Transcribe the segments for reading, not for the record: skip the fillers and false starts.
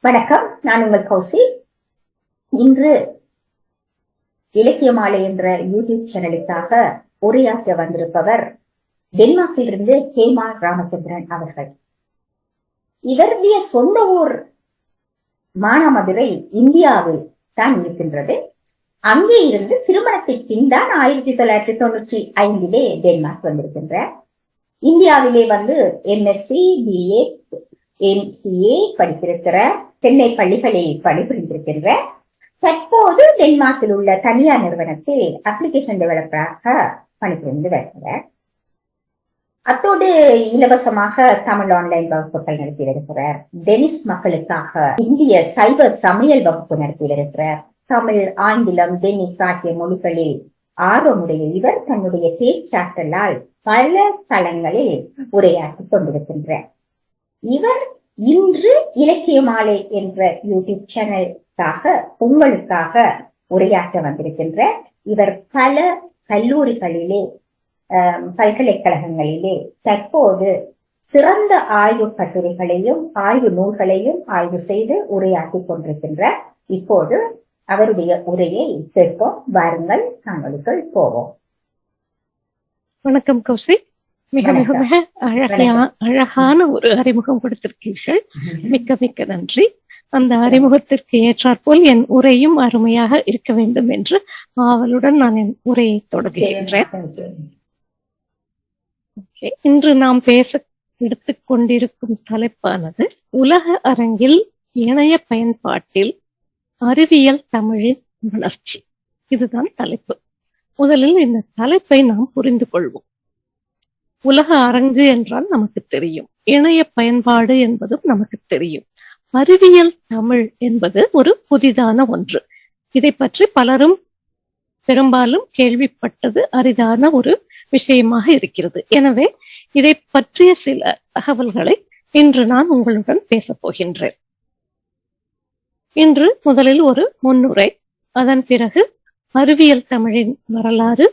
வணக்கம், நான் உங்கள் கௌசி. இன்று இலக்கிய மாலை என்ற யூடியூப் சேனலுக்காக உரையாற்ற வந்திருப்பவர் டென்மார்க்கிலிருந்து ஹேமா ராமச்சந்திரன் அவர்கள். இவருடைய சொந்த ஊர் மானாமதுரை இந்தியாவில் தான் இருக்கின்றது. அங்கே இருந்து திருமணத்திற்கு பின் தான் 1995 டென்மார்க் வந்திருக்கின்றார். இந்தியாவிலே MSc, BA, MCA படித்திருக்கிறார். சென்னை பள்ளிகளில் பணிபுரிந்திருக்கின்ற தற்போது டென்மார்க்கில் உள்ள தனியார் நிறுவனத்தில் அப்ளிகேஷன் டெவலப்பராக பணிபுரிந்து வருகிறார். அத்தோடு இலவசமாக தமிழ் ஆன்லைன் வகுப்புகள் நடத்தி வருகிறார். டெனிஸ் மக்களுக்காக இந்திய சைவ சமையல் வகுப்பு நடத்தி வருகிறார். தமிழ், ஆங்கிலம், டெனிஸ் ஆகிய மொழிகளில் ஆர்வமுடைய இவர் தன்னுடைய பேச்சாற்றலால் பல தளங்களில் உரையாற்றிக் கொண்டிருக்கின்றார். இவர் இன்று இலக்கிய மாலை என்ற யூடியூப் சேனலுக்காக உங்களுக்காக உரையாற்ற வந்திருக்கின்ற இவர் பல கல்லூரிகளிலே, பல்கலைக்கழகங்களிலே தற்போது சிறந்த ஆய்வு கட்டுரைகளையும் ஆய்வு நூல்களையும் ஆய்வு செய்து உரையாற்றிக் கொண்டிருக்கின்றார். இப்போது அவருடைய உரையை கேட்போம். வாருங்கள், நாங்களுக்குள் போவோம். வணக்கம் கௌசி. மிக மிக மிக அழகான ஒரு அறிமுகம் கொடுத்திருக்கீர்கள். மிக்க மிக்க நன்றி. அந்த அறிமுகத்திற்கு ஏற்றாற்போல் என் உரையும் அருமையாக இருக்க வேண்டும் என்று ஆவலுடன் நான் என் உரையை தொடங்குகின்றேன். இன்று நாம் பேச எடுத்துக் கொண்டிருக்கும் தலைப்பானது உலக அரங்கில் இணைய பயன்பாட்டில் அறிவியல் தமிழின் வளர்ச்சி. இதுதான் தலைப்பு. முதலில் இந்த தலைப்பை நாம் புரிந்து கொள்வோம். உலக அரங்கு என்றால் நமக்கு தெரியும், இணைய பயன்பாடு என்பதும் நமக்கு தெரியும். அறிவியல் தமிழ் என்பது ஒரு புதிதான ஒன்று. இதை பற்றி பலரும் பெரும்பாலும் கேள்விப்பட்டது அரிதான ஒரு விஷயமாக இருக்கிறது. எனவே இதை பற்றிய சில தகவல்களை இன்று நான் உங்களுடன் பேசப் போகின்றேன். இன்று முதலில் ஒரு முன்னுரை, அதன் பிறகு அறிவியல் தமிழின் வரலாறு,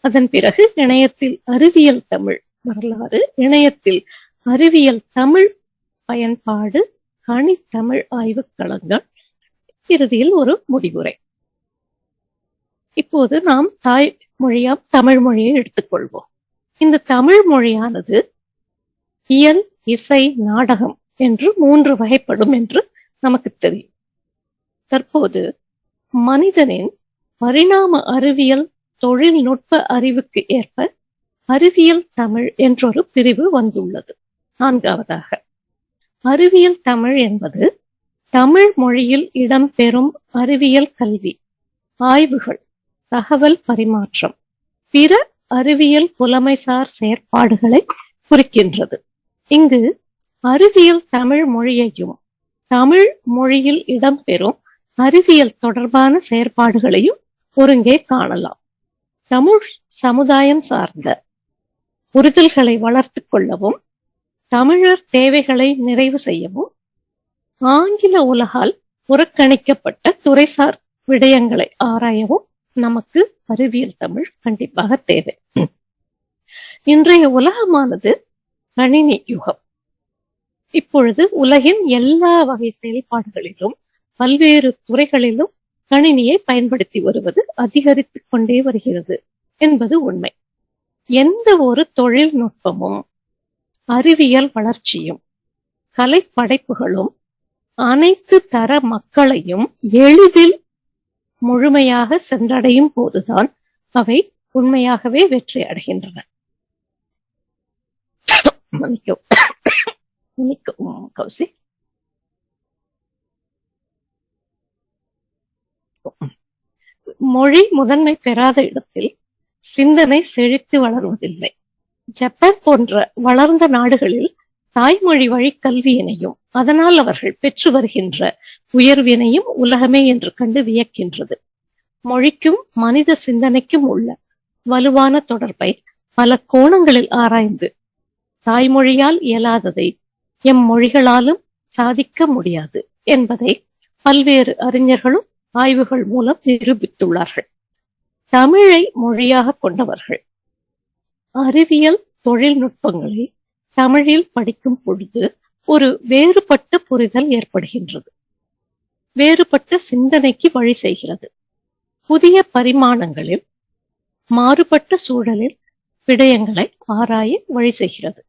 அதன் பிறகு இணையத்தில் அறிவியல் தமிழ் வரலாறு, இணையத்தில் அறிவியல் தமிழ் பயன்பாடு, கணித்தமிழ் ஆய்வுக் களங்கள், இறுதியில் ஒரு முடிவுரை. இப்போது நாம் தாய்மொழியாம் தமிழ் மொழியை எடுத்துக்கொள்வோம். இந்த தமிழ் மொழியானது இயல், இசை, நாடகம் என்று 3 வகைப்படும் என்று நமக்கு தெரியும். தற்போது மனிதனின் பரிணாம அறிவியல் தொழில்நுட்ப அறிவுக்கு ஏற்ப அறிவியல் தமிழ் என்றொரு பிரிவு வந்துள்ளது. 4வதாக அறிவியல் தமிழ் என்பது தமிழ் மொழியில் இடம்பெறும் அறிவியல் கல்வி, ஆய்வுகள், தகவல் பரிமாற்றம், பிற அறிவியல் புலமைசார் செயற்பாடுகளை குறிக்கின்றது. இங்கு அறிவியல் தமிழ் மொழியையும் தமிழ் மொழியில் இடம்பெறும் அறிவியல் தொடர்பான செயற்பாடுகளையும் ஒருங்கே காணலாம். தமிழ் சமுதாயம் சார்ந்த புரிதல்களை வளர்த்து கொள்ளவும், தமிழர் தேவைகளை நிறைவு செய்யவும், ஆங்கில உலகால் புறக்கணிக்கப்பட்ட துறைசார் விடயங்களை ஆராயவும் நமக்கு அறிவியல் தமிழ் கண்டிப்பாக தேவை. இன்றைய உலகமானது கணினி யுகம். இப்பொழுது உலகின் எல்லா வகை செயல்பாடுகளிலும் பல்வேறு துறைகளிலும் கணினியை பயன்படுத்தி வருவது அதிகரித்துக் கொண்டே வருகிறது என்பது உண்மை. எந்த ஒரு தொழில்நுட்பமும், அறிவியல் வளர்ச்சியும், கலை படைப்புகளும் அனைத்து தர மக்களையும் எளிதில் முழுமையாக சென்றடையும் போதுதான் அவை உண்மையாகவே வெற்றி அடைகின்றன. கௌசி, மொழி முதன்மை பெறாத இடத்தில் சிந்தனை செழித்து வளர்வதில்லை. ஜப்பான் போன்ற வளர்ந்த நாடுகளில் தாய்மொழி வழி கல்வியினையும் அதனால் அவர்கள் பெற்று வருகின்ற உயர்வினையும் உலகமே என்று கண்டு வியக்கின்றது. மொழிக்கும் மனித சிந்தனைக்கும் உள்ள வலுவான தொடர்பை பல கோணங்களில் ஆராய்ந்து தாய்மொழியால் இயலாததை எம் மொழிகளாலும் சாதிக்க முடியாது என்பதை பல்வேறு அறிஞர்களும் ஆய்வுகள் மூலம் நிரூபித்துள்ளார்கள். தமிழை மொழியாக கொண்டவர்கள் அறிவியல் தொழில்நுட்பங்களை தமிழில் படிக்கும் பொழுது ஒரு வேறுபட்ட புரிதல் ஏற்படுகின்றது. வேறுபட்ட சிந்தனைக்கு வழி செய்கிறது. புதிய பரிமாணங்களில் மாறுபட்ட சூழலில் விடயங்களை ஆராய வழி செய்கிறது.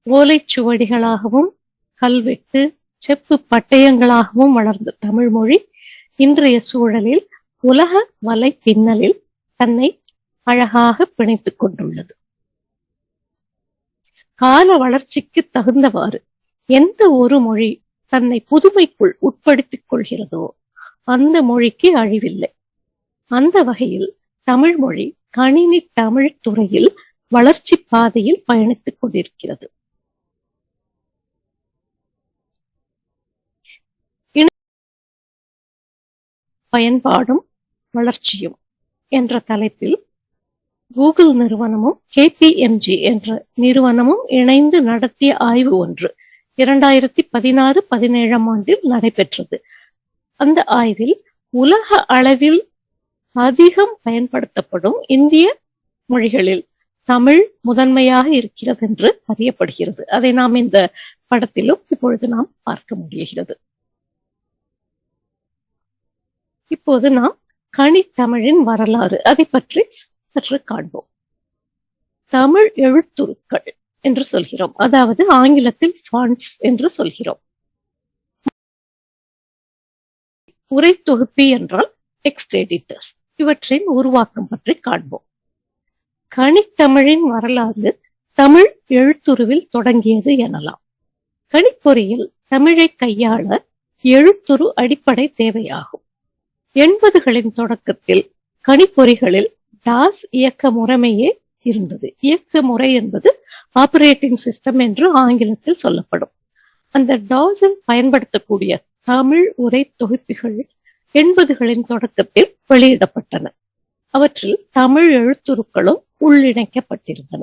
ஓலைச்சுவடிகளாகவும் கல்வெட்டு செப்பு பட்டயங்களாகவும் வளர்ந்த தமிழ் மொழி இன்றைய சூழலில் உலக வலை பின்னலில் தன்னை அழகாக பிணைத்துக் கொண்டுள்ளது. கால வளர்ச்சிக்கு தகுந்தவாறு எந்த ஒரு மொழி தன்னை புதுமைக்குள் உட்படுத்திக் கொள்கிறதோ அந்த மொழிக்கு அழிவில்லை. அந்த வகையில் தமிழ் மொழி கணினி தமிழ் துறையில் வளர்ச்சி பாதையில் பயணித்துக் கொண்டிருக்கிறது. பயன்பாடும் வளர்ச்சியும் என்ற தலைப்பில் கூகுள் நிறுவனமும் KPMG என்ற நிறுவனமும் இணைந்து நடத்திய ஆய்வு ஒன்று 2016-17 ஆண்டில் நடைபெற்றது. அந்த ஆய்வில் உலக அளவில் அதிகம் பயன்படுத்தப்படும் இந்திய மொழிகளில் தமிழ் முதன்மையாக இருக்கிறது என்று அறியப்படுகிறது. அதை நாம் இந்த படத்திலும் இப்பொழுது நாம் பார்க்க முடிகிறது. இப்போது நாம் கணித்தமிழின் வரலாறு அதை பற்றி சற்று காண்போம். தமிழ் எழுத்துருக்கள் என்று சொல்கிறோம், அதாவது ஆங்கிலத்தில் ஃபாண்ட்ஸ் என்று சொல்கிறோம். உரை தொகுப்பி என்றால் டெக்ஸ்ட் எடிட்டர்ஸ். இவற்றின் உருவாக்கம் பற்றி காண்போம். கணித்தமிழின் வரலாறு தமிழ் எழுத்துருவில் தொடங்கியது எனலாம். கணிப்பொறியில் தமிழை கையாள எழுத்துரு அடிப்படை தேவையாகும். 80களின் தொடக்கத்தில் கணிப்பொறிகளில் டாஸ் இயக்க முறைமையே இருந்தது. இயக்க முறை என்பது ஆபரேட்டிங் சிஸ்டம் என்று ஆங்கிலத்தில் சொல்லப்படும். அந்த டாஸில் பயன்படுத்தக்கூடிய தமிழ் உரை தொகுப்பிகள் 80களின் தொடக்கத்தில் வெளியிடப்பட்டன. அவற்றில் தமிழ் எழுத்துருக்களும் உள்ளிணைக்கப்பட்டிருந்தன.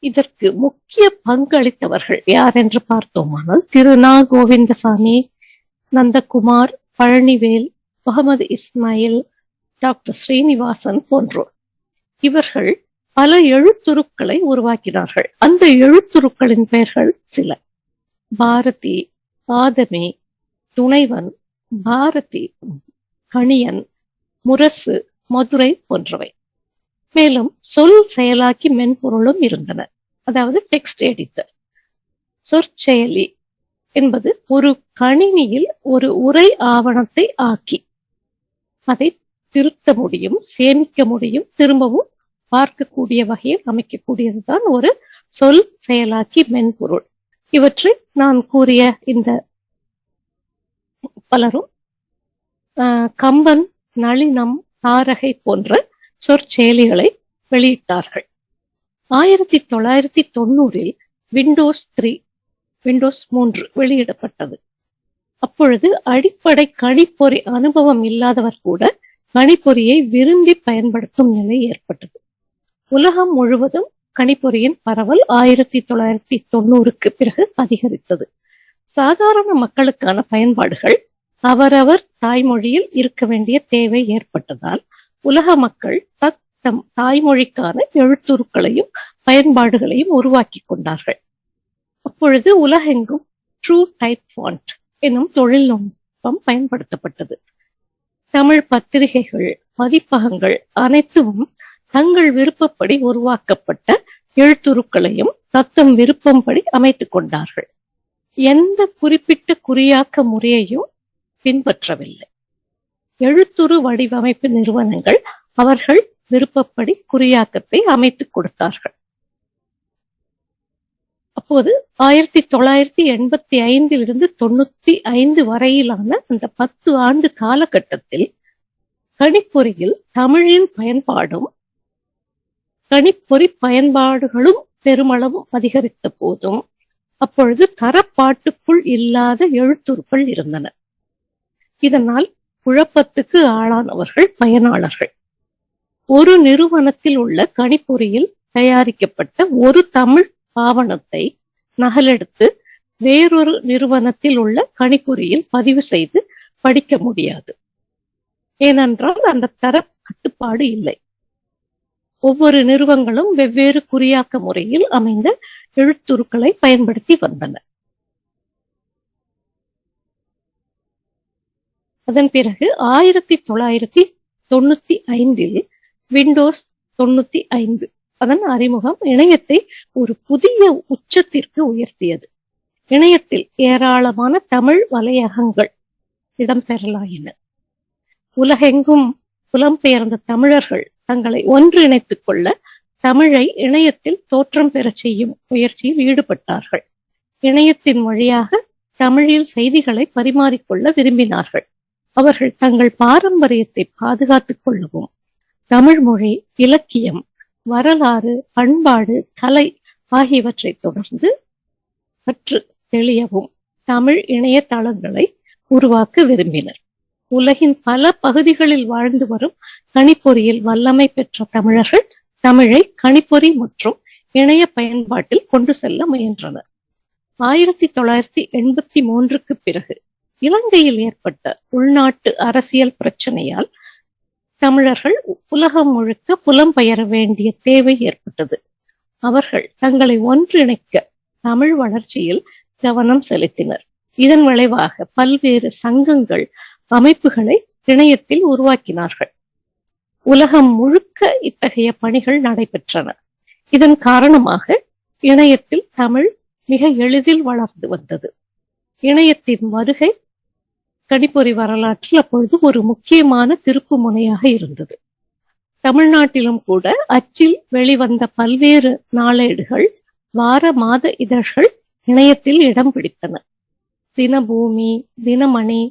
இதற்கு முக்கிய பங்களித்தவர்கள் யார் என்று பார்த்தோமானால் திரு நா. கோவிந்தசாமி, நந்தகுமார், பழனிவேல், முகமது இஸ்மாயில், டாக்டர் ஸ்ரீனிவாசன் போன்றோர். இவர்கள் பல எழுத்துருக்களை உருவாக்கினார்கள். அந்த எழுத்துருக்களின் பெயர்கள் சில: பாரதி, ஆதமி, துணைவன், பாரதி, கணியன், முரசு, மதுரை போன்றவை. மேலும் சொல் செயலாக்கி மென்பொருளும் இருந்தன, அதாவது டெக்ஸ்ட் எடிட்டர். சொற்செயலி என்பது ஒரு கணினியில் ஒரு உரை ஆவணத்தை ஆக்கி அதை திருத்த முடியும், சேமிக்க முடியும், திரும்பவும் பார்க்கக்கூடிய வகையில் அமைக்கக்கூடியதுதான் ஒரு சொல் செயலாக்கி மென்பொருள். இவற்றை நான் கூறிய இந்த பலரும் கம்பன், நளினம், தாரகை போன்ற சொற்செயலிகளை வெளியிட்டார்கள். 1990 விண்டோஸ் 3 வெளியிடப்பட்டது. அப்பொழுது அடிப்படை கணிப்பொறி அனுபவம் இல்லாதவர் கூட கணிப்பொறியை விரும்பி பயன்படுத்தும் நிலை ஏற்பட்டது. உலகம் முழுவதும் கணிப்பொறியின் பரவல் 1990க்கு பிறகு அதிகரித்தது. சாதாரண மக்களுக்கான பயன்பாடுகள் அவரவர் தாய்மொழியில் இருக்க வேண்டிய தேவை ஏற்பட்டதால் உலக மக்கள் தம் தாய்மொழிக்கான எழுத்துருக்களையும் பயன்பாடுகளையும் உருவாக்கி கொண்டார்கள். அப்பொழுது உலகெங்கும் ட்ரூ டைப் ஃபாண்ட் எனும் தொழில்நுட்பம் பயன்படுத்தப்பட்டது. தமிழ் பத்திரிகைகள், பதிப்பகங்கள் அனைத்தும் தங்கள் விருப்பப்படி உருவாக்கப்பட்ட எழுத்துருக்களையும் தத்தம் விருப்பம்படி அமைத்துக் கொண்டார்கள். எந்த குறிப்பிட்ட குறியாக்க முறையையும் பின்பற்றவில்லை. எழுத்துரு வடிவமைப்பு நிறுவனங்கள் அவர்கள் விருப்பப்படி குறியாக்கத்தை அமைத்துக் கொடுத்தார்கள். அப்போது 1985 95 வரையிலான அந்த 10 ஆண்டு காலகட்டத்தில் கணிப்பொறியில் தமிழின் பயன்பாடும் கணிப்பொறி பயன்பாடுகளும் பெருமளவு அதிகரித்த போதும் அப்பொழுது தரப்பாட்டுக்குள் இல்லாத எழுத்துருக்கள் இருந்தன. இதனால் குழப்பத்துக்கு ஆளானவர்கள் பயனாளர்கள். ஒரு நிறுவனத்தில் உள்ள கணிப்பொறியில் தயாரிக்கப்பட்ட ஒரு தமிழ் ஆவணத்தை நகலெடுத்து வேறொரு நிறுவனத்தில் உள்ள கணிப்பொறியில் பதிவு செய்து படிக்க முடியாது. ஏனென்றால் அந்த தர கட்டுப்பாடு இல்லை. ஒவ்வொரு நிறுவனங்களும் வெவ்வேறு குறியாக்க முறையில் அமைந்த எழுத்துருக்களை பயன்படுத்தி வந்தன. அதன் பிறகு 1995 விண்டோஸ் 95 அதன் அறிமுகம் இணையத்தை ஒரு புதிய உச்சத்திற்கு உயர்த்தியது. இணையத்தில் ஏராளமான தமிழ் வலையகங்கள் இடம்பெறலாயின. உலகெங்கும் புலம்பெயர்ந்த தமிழர்கள் தங்களை ஒன்றிணைத்துக் கொள்ள தமிழை இணையத்தில் தோற்றம் பெற செய்யும் முயற்சியில் ஈடுபட்டார்கள். இணையத்தின் வழியாக தமிழில் செய்திகளை பரிமாறிக்கொள்ள விரும்பினார்கள். அவர்கள் தங்கள் பாரம்பரியத்தை பாதுகாத்துக் கொள்ளவும் தமிழ் மொழி, இலக்கியம், வரலாறு, பண்பாடு, கலை ஆகியவற்றை தொடர்ந்து கற்று தெளியவும் தமிழ் இணையதளங்களை உருவாக்க விரும்பினர். உலகின் பல பகுதிகளில் வாழ்ந்து வரும் கணிப்பொறியில் வல்லமை பெற்ற தமிழர்கள் தமிழை கணிப்பொறி மற்றும் இணைய பயன்பாட்டில் கொண்டு செல்ல முயன்றனர். 1983 பிறகு இலங்கையில் ஏற்பட்ட உள்நாட்டு அரசியல் பிரச்சனையால் தமிழர்கள் உலகம் முழுக்க புலம்பெயர வேண்டிய தேவை ஏற்பட்டது. அவர்கள் தங்களை ஒன்றிணைக்க தமிழ் வளர்ச்சியில் கவனம் செலுத்தினர். இதன் விளைவாக பல்வேறு சங்கங்கள், அமைப்புகளை இணையத்தில் உருவாக்கினார்கள். உலகம் முழுக்க இத்தகைய பணிகள் நடைபெற்றன. இதன் காரணமாக இணையத்தில் தமிழ் மிக எளிதில் வளர்ந்து வந்தது. இணையத்தின் வருகை கணிப்பொறி வரலாற்றில் அப்பொழுது ஒரு முக்கியமான திருப்பு முனையாக இருந்தது. தமிழ்நாட்டிலும் கூட அச்சில் வெளிவந்த பல்வேறு நாளேடுகள், வார மாத இதழ்கள் இணையத்தில் இடம் பிடித்தன. தினபூமி, தினமணி,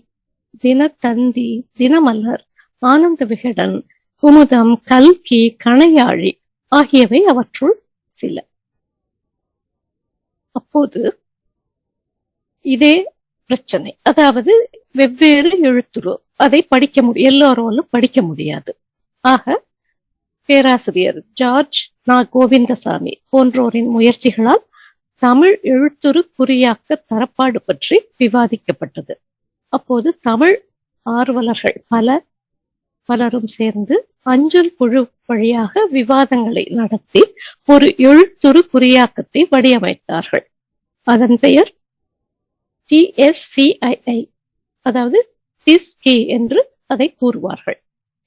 தினத்தந்தி, தினமலர், ஆனந்த விகடன், குமுதம், கல்கி, கணையாழி ஆகியவை அவற்றுள் சில. அப்போது இதே பிரச்சனை, அதாவது வெவ்வேறு எழுத்துரு, அதை படிக்க முடியும், எல்லோராலும் படிக்க முடியாது. ஆக பேராசிரியர் ஜார்ஜ் கோவிந்தசாமி போன்றோரின் முயற்சிகளால் தமிழ் எழுத்துரு குறியாக்க தரப்பாடு பற்றி விவாதிக்கப்பட்டது. அப்போது தமிழ் ஆர்வலர்கள் பலரும் சேர்ந்து அஞ்சல் குழு வழியாக விவாதங்களை நடத்தி ஒரு எழுத்துரு குறியாக்கத்தை வடிவமைத்தார்கள். அதன் பெயர் TSCII, அதாவது TISCI என்று அதை கூறுவார்கள்.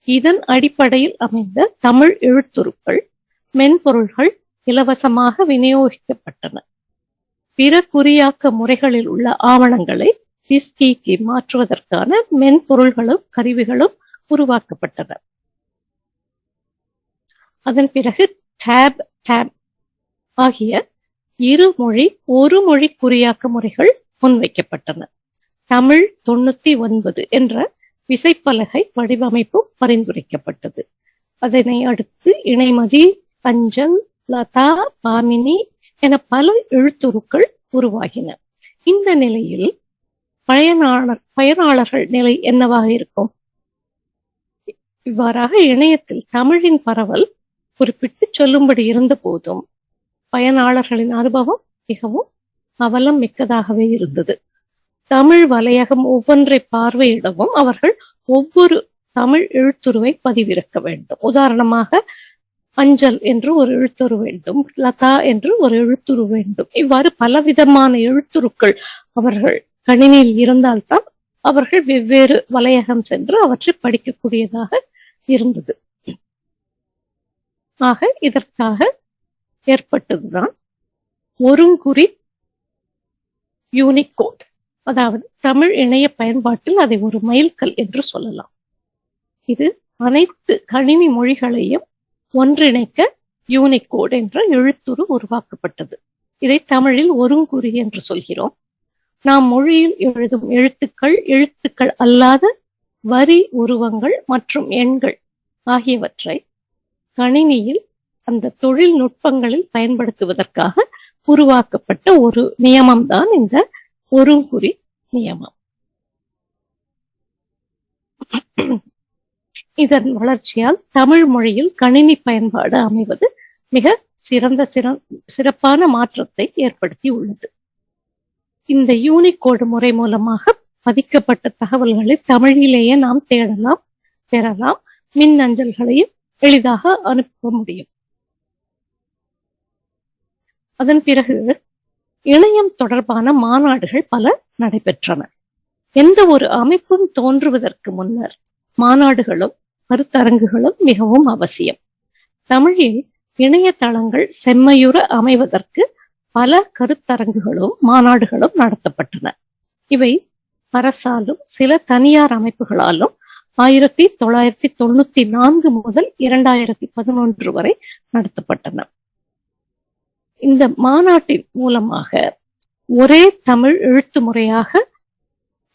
இதன் அடிப்படையில் அமைந்த தமிழ் எழுத்துருக்கள், மென்பொருள்கள் இலவசமாக விநியோகிக்கப்பட்டன. பிற குறியாக்க முறைகளில் உள்ள ஆவணங்களை TISCIக்கு மாற்றுவதற்கான மென்பொருள்களும் கருவிகளும் உருவாக்கப்பட்டன. அதன் பிறகு டேப் ஆகிய இருமொழி ஒரு மொழி குறியாக்க முறைகள் முன்வைக்கப்பட்டன. தமிழ் 99 என்ற விசைப்பலகை வடிவமைப்பு பரிந்துரைக்கப்பட்டது. அதனை அடுத்து இணைமதி, அஞ்சல், லதா, பாமினி என பல எழுத்துருக்கள் உருவாகின. இந்த நிலையில் பயனாளர்கள் நிலை என்னவாக இருக்கும்? இவ்வாறாக இணையத்தில் தமிழின் பரவல் குறிப்பிட்டு சொல்லும்படி இருந்த போதும் பயனாளர்களின் அனுபவம் மிகவும் அவலம் மிக்கதாகவே இருந்தது. தமிழ் வலையகம் ஒவ்வொன்றை பார்வையிடவும் அவர்கள் ஒவ்வொரு தமிழ் எழுத்துருவை பதிவிறக்க வேண்டும். உதாரணமாக அஞ்சல் என்று ஒரு எழுத்துரு வேண்டும், லதா என்று ஒரு எழுத்துரு வேண்டும். இவ்வாறு பலவிதமான எழுத்துருக்கள் அவர்கள் கணினியில் இருந்தால்தான் அவர்கள் வெவ்வேறு வலையகம் சென்று அவற்றை படிக்கக்கூடியதாக இருந்தது. ஆக இதற்காக ஏற்பட்டதுதான் ஒருங்குறி யூனிகோட். அதாவது தமிழ் இணைய பயன்பாட்டில் அதை ஒரு மைல்கல் என்று சொல்லலாம். இது அனைத்து கணினி மொழிகளையும் ஒன்றிணைக்க யூனிகோட் என்ற எழுத்துரு உருவாக்கப்பட்டது. இதை தமிழில் ஒருங்குறி என்று சொல்கிறோம். நாம் மொழியில் எழுதும் எழுத்துக்கள் அல்லாத வரி, உருவங்கள் மற்றும் எண்கள் ஆகியவற்றை கணினியில் அந்த தொழில்நுட்பங்களில் பயன்படுத்துவதற்காக உருவாக்கப்பட்ட ஒரு நியமம்தான் இந்த ஒருங்குறி நியமம். இதன் வளர்ச்சியால் தமிழ் மொழியில் கணினி பயன்பாடு அமைவது மிக சிறப்பான மாற்றத்தை ஏற்படுத்தி உள்ளது. இந்த யூனிகோடு முறை மூலமாக பதிக்கப்பட்ட தகவல்களை தமிழிலேயே நாம் தேடலாம், பெறலாம், மின் அஞ்சல்களையும் எளிதாக அனுப்ப முடியும். அதன் பிறகு இணையம் தொடர்பான மாநாடுகள் பல நடைபெற்றன. எந்த ஒரு அமைப்பும் தோன்றுவதற்கு முன்னர் மாநாடுகளும் கருத்தரங்குகளும் மிகவும் அவசியம். தமிழில் இணையதளங்கள் செம்மையுற அமைவதற்கு பல கருத்தரங்குகளும் மாநாடுகளும் நடத்தப்பட்டன. இவை அரசாலும் சில தனியார் அமைப்புகளாலும் 1994 முதல் 2011 வரை நடத்தப்பட்டன. இந்த மாநாட்டின் மூலமாக ஒரே தமிழ் எழுத்து முறையாக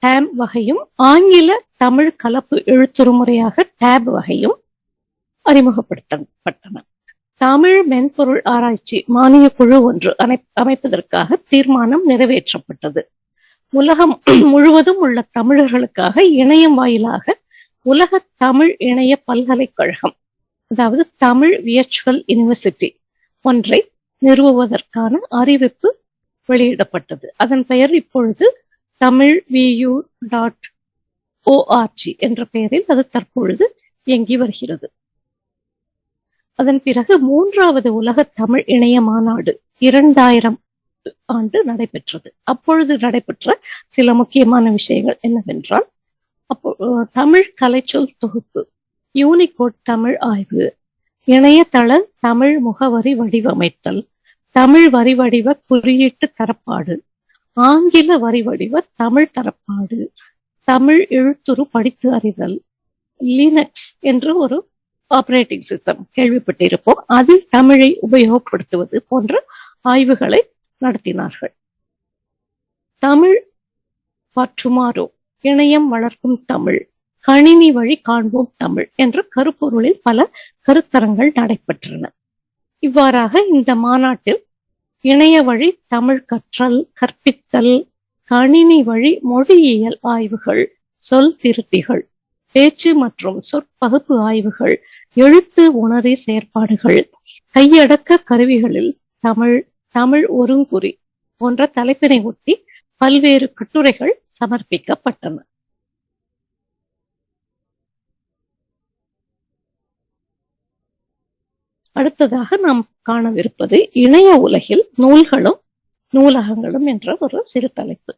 டேம் வகையும் ஆங்கில தமிழ் கலப்பு எழுத்துரு முறையாக டேப் வகையும் அறிமுகப்படுத்தப்பட்டன. தமிழ் மென்பொருள் ஆராய்ச்சி மானிய குழு ஒன்று அமைப்பதற்காக தீர்மானம் நிறைவேற்றப்பட்டது. உலகம் முழுவதும் உள்ள தமிழர்களுக்காக இணையம் வாயிலாக உலக தமிழ் இணைய பல்கலைக்கழகம், அதாவது தமிழ் விர்ச்சுவல் யூனிவர்சிட்டி ஒன்றை நிறுவுவதற்கான அறிவிப்பு வெளியிடப்பட்டது. அதன் பெயர் இப்பொழுது தமிழ்vu.org என்ற பெயரில் அது தற்பொழுது இயங்கி வருகிறது. அதன் பிறகு 3வது உலக தமிழ் இணைய மாநாடு 2000 ஆண்டு நடைபெற்றது. அப்பொழுது நடைபெற்ற சில முக்கியமான விஷயங்கள் என்னவென்றால், தமிழ் கலைச்சொல் தொகுப்பு, யூனிகோட் தமிழ் ஆய்வு, இணையதள தமிழ் முகவரி வடிவமைத்தல், தமிழ் வரி வடிவ குறியீட்டு தரப்பாடு, ஆங்கில வரி வடிவ தமிழ் தரப்பாடு, தமிழ் எழுத்துரு படித்து அறிதல், லினக்ஸ் என்ற ஒரு ஆபரேட்டிங் சிஸ்டம் கேள்விப்பட்டிருப்போம், அதில் தமிழை உபயோகப்படுத்துவது போன்ற ஆய்வுகளை நடத்தினார்கள். தமிழ் ஃபார் டுமாரோ, இணையம் வளர்க்கும் தமிழ், கணினி வழி காண்போம் தமிழ் என்ற கருப்பொருளில் பல கருத்தரங்கள் நடைபெற்றன. இவ்வாறாக இந்த மாநாட்டில் இணைய வழி தமிழ் கற்றல், கற்பித்தல், கணினி வழி மொழியியல் ஆய்வுகள், சொல் திருத்திகள், பேச்சு மற்றும் சொற்பகுப்பு ஆய்வுகள், எழுத்து உணரி செயற்பாடுகள், கையடக்க கருவிகளில் தமிழ், தமிழ் ஒருங்குறி போன்ற தலைப்பினை ஒட்டி பல்வேறு கட்டுரைகள் சமர்ப்பிக்கப்பட்டன. அடுத்ததாக நாம் காணவிருப்பது இணைய உலகில் நூல்களும் நூலகங்களும் என்ற ஒரு சிறு தலைப்பு.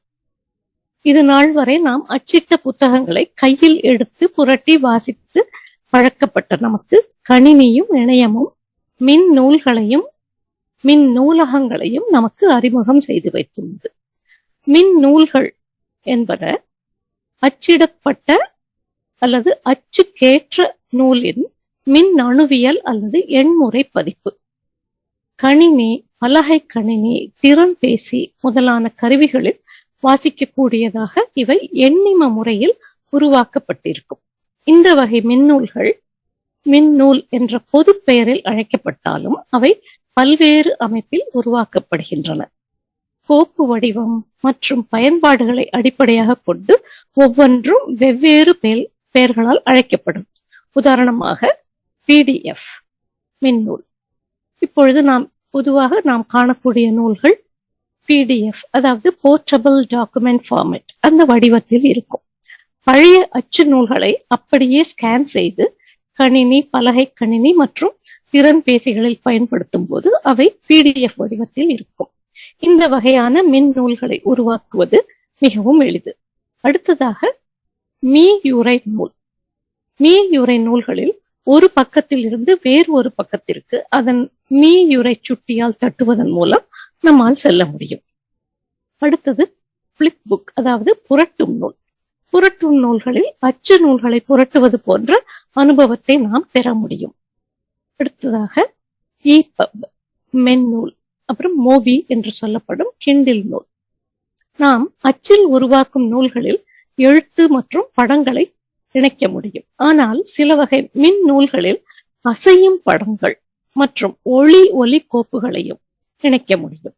இது நாள் வரை நாம் அச்சிட்ட புத்தகங்களை கையில் எடுத்து புரட்டி வாசித்து பழக்கப்பட்ட நமக்கு கணினியும் இணையமும் மின் நூல்களையும் மின் நூலகங்களையும் நமக்கு அறிமுகம் செய்து வைத்துள்ளது. மின் நூல்கள் என்பன அச்சிடப்பட்ட அல்லது அச்சுக்கேற்ற நூலின் மின் அணுவியல் அல்லது எண்முறை பதிப்பு. கணினி, பலகை கணினி, திறன்பேசி முதலான கருவிகளில் வாசிக்கக்கூடியதாக இவை எண்ணிம முறையில் உருவாக்கப்பட்டிருக்கும். இந்த வகை மின்னூல்கள் மின்னூல் என்ற பொது பெயரில் அழைக்கப்பட்டாலும் அவை பல்வேறு அமைப்பில் உருவாக்கப்படுகின்றன. கோப்பு வடிவம் மற்றும் பயன்பாடுகளை அடிப்படையாக கொண்டு ஒவ்வொன்றும் வெவ்வேறு பெயர்களால் அழைக்கப்படும். உதாரணமாக PDF மின்னூல். இப்பொழுது பொதுவாக நாம் காணக்கூடிய நூல்கள் PDF, அதாவது போர்ட்டபிள் டாக்குமெண்ட் ஃபார்மேட், அந்த வடிவத்தில் இருக்கும். பழைய அச்சு நூல்களை அப்படியே ஸ்கேன் செய்து கணினி, பலகை கணினி மற்றும் திறன்பேசிகளில் பயன்படுத்தும் போது அவை PDF வடிவத்தில் இருக்கும். இந்த வகையான மின் நூல்களை உருவாக்குவது மிகவும் எளிது. அடுத்ததாக மீயுரை நூல். மீயுரை நூல்களில் ஒரு பக்கத்தில் இருந்து வேறு ஒரு பக்கத்திற்கு அதன் மீயுரை சுட்டியால் தட்டுவதன் மூலம் நம்மால் செல்ல முடியும். அடுத்தது பிளிப் புக், அதாவது புரட்டும் நூல். புரட்டும் நூல்களில் அச்சு நூல்களை புரட்டுவது போன்ற அனுபவத்தை நாம் பெற முடியும். அடுத்ததாக EPUB மென்னூல், அப்புறம் மோபி என்று சொல்லப்படும் கிண்டில் நூல். நாம் அச்சில் உருவாக்கும் நூல்களில் எழுத்து மற்றும் படங்களை இணைக்க முடியும். ஆனால் சில வகை மின் நூல்களில் அசையும் படங்கள் மற்றும் ஒளி கோப்புகளையும் இணைக்க முடியும்.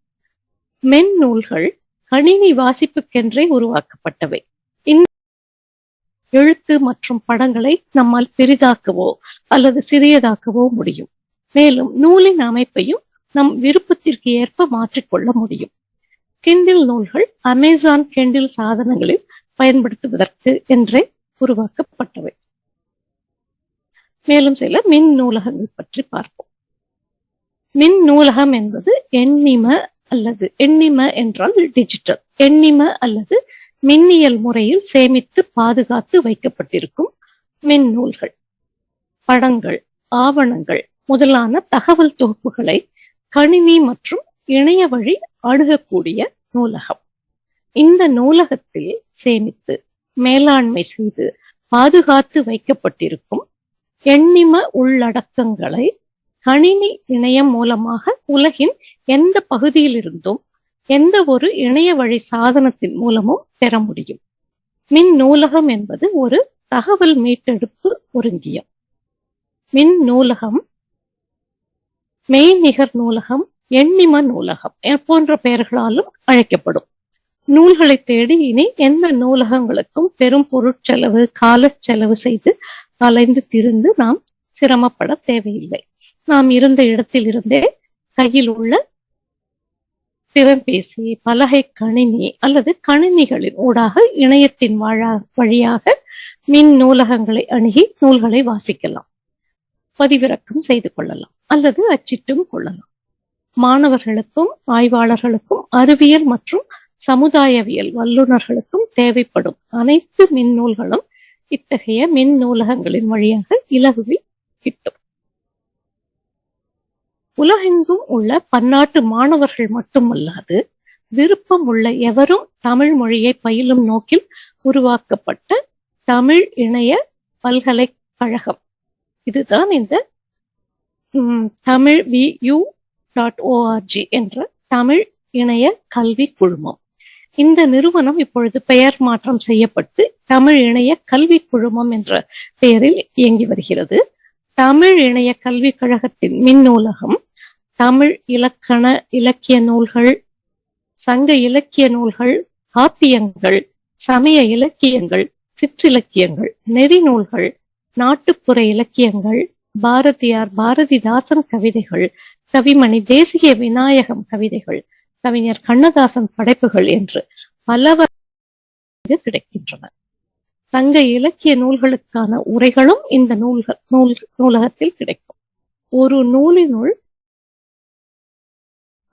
மென் நூல்கள் கணினி வாசிப்புக்கென்றே உருவாக்கப்பட்டவை. இந்த எழுத்து மற்றும் படங்களை நம்மால் பெரிதாக்கவோ அல்லது சிறியதாக்கவோ முடியும். மேலும் நூலின் அமைப்பையும் நம் விருப்பத்திற்கு ஏற்ப மாற்றிக்கொள்ள முடியும். கிண்டில் நூல்கள் அமேசான் கிண்டில் சாதனங்களில் பயன்படுத்துவதற்கு என்றே உருவாக்கப்பட்டவை. மேலும் சில மின் நூலகங்கள் பற்றி பார்ப்போம். மின் நூலகம் என்பது எண்ணிம என்றால் டிஜிட்டல், எண்ணிம அல்லது மின்னியல் முறையில் சேமித்து பாதுகாத்து வைக்கப்பட்டிருக்கும் மின் நூல்கள், படங்கள், ஆவணங்கள் முதலான தகவல் தொகுப்புகளை கணினி மற்றும் இணைய வழி அணுகக்கூடிய நூலகம். இந்த நூலகத்தில் சேமித்து மேலாண்மை செய்து பாதுகாத்து வைக்கப்பட்டிருக்கும் எண்ணிம உள்ளடக்கங்களை கணினி இணையம் மூலமாக உலகின் எந்த பகுதியில் இருந்தும் எந்த ஒரு இணைய வழி சாதனத்தின் மூலமும் பெற முடியும். மின் நூலகம் என்பது ஒரு தகவல் மீட்டெடுப்பு ஒருங்கியம். மின் நூலகம், மெய்நிகர் நூலகம், எண்ணிம நூலகம் போன்ற பெயர்களாலும் அழைக்கப்படும். நூல்களை தேடி இனி எந்த நூலகங்களுக்கும் பெரும் பொருட்செலவு, கால செலவு செய்து அலைந்து திரிந்து நாம் சிரமப்பட தேவையில்லை. நாம் இருந்த இடத்தில் இருந்தே கையில் உள்ள திறன்பேசி, பலகை கணினி அல்லது கணினிகளின் ஊடாக இணையத்தின் வழியாக மின் நூலகங்களை அணுகி நூல்களை வாசிக்கலாம், பதிவிறக்கம் செய்து கொள்ளலாம் அல்லது அச்சிட்டும் கொள்ளலாம். மாணவர்களுக்கும் ஆய்வாளர்களுக்கும் அறிவியல் மற்றும் சமுதாயவியல் வல்லுநர்களுக்கும் தேவைப்படும் அனைத்து மின் நூல்களும் இத்தகைய மின் நூலகங்களின் வழியாக இலகுவில் கிட்டும். உலகெங்கும் உள்ள பன்னாட்டு மாணவர்கள் மட்டுமல்லாது விருப்பம் உள்ள எவரும் தமிழ் மொழியை பயிலும் நோக்கில் உருவாக்கப்பட்ட தமிழ் இணைய பல்கலைக்கழகம். இதுதான் இந்த tamilvu.org என்ற தமிழ் இணைய கல்வி குழுமம். இந்த நிறுவனம் இப்பொழுது பெயர் மாற்றம் செய்யப்பட்டு தமிழ் இணைய கல்வி குழுமம் என்ற பெயரில் இயங்கி வருகிறது. தமிழ் இணைய கல்விக் கழகத்தின் மின் நூலகம் தமிழ் இலக்கண இலக்கிய நூல்கள், சங்க இலக்கிய நூல்கள், காப்பியங்கள், சமய இலக்கியங்கள், சிற்றிலக்கியங்கள், நெறி நூல்கள், நாட்டுப்புற இலக்கியங்கள், பாரதியார் பாரதிதாசன் கவிதைகள், கவிமணி தேசிய விநாயகம் கவிதைகள், கவிஞர் கண்ணதாசன் படைப்புகள் என்று பலவகை கிடைக்கின்றன. சங்க இலக்கிய நூல்களுக்கான உரைகளும் இந்த நூலகத்தில் கிடைக்கும். ஒரு நூலினுள்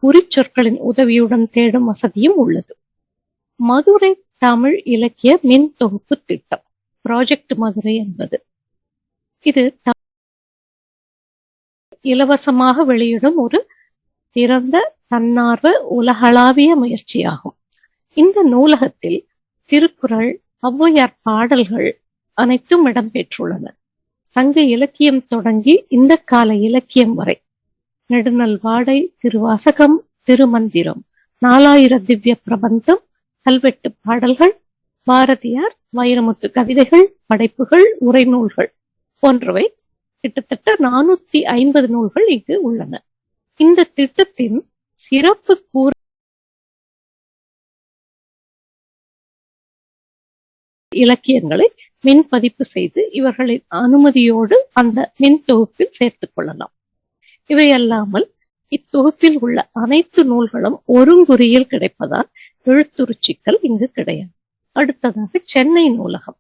குறிச்சொற்களின் உதவியுடன் தேடும் வசதியும் உள்ளது. மதுரை தமிழ் இலக்கிய மின் தொகுப்பு திட்டம், ப்ராஜெக்ட் மதுரை என்பது இது இலவசமாக வெளியிடும் ஒரு திறந்த தன்னார்வ உலகளாவிய முயற்சியாகும். இந்த நூலகத்தில் திருக்குறள், ஔவையார் பாடல்கள் அனைத்தும் இடம்பெற்றுள்ளன. சங்க இலக்கியம் தொடங்கி இந்த கால இலக்கியம் வரை நெடுநல் வாடை, திருவாசகம், திருமந்திரம், 4000 திவ்ய பிரபந்தம், கல்வெட்டு பாடல்கள், பாரதியார், வைரமுத்து கவிதைகள், படைப்புகள், உரைநூல்கள் போன்றவை கிட்டத்தட்ட 450 நூல்கள் இங்கு உள்ளன. இந்த திட்டத்தின் சிறப்பு கூறு இலக்கியங்களை மின் பதிப்பு செய்து இவர்களின் அனுமதியோடு அந்த மின் தொகுப்பில் சேர்த்துக் கொள்ளலாம். இவையல்லாமல் இத்தொகுப்பில் உள்ள அனைத்து நூல்களும் ஒருங்குறியில் கிடைப்பதால் எழுத்துருச்சிக்கல் இங்கு கிடையாது. அடுத்ததாக சென்னை நூலகம்.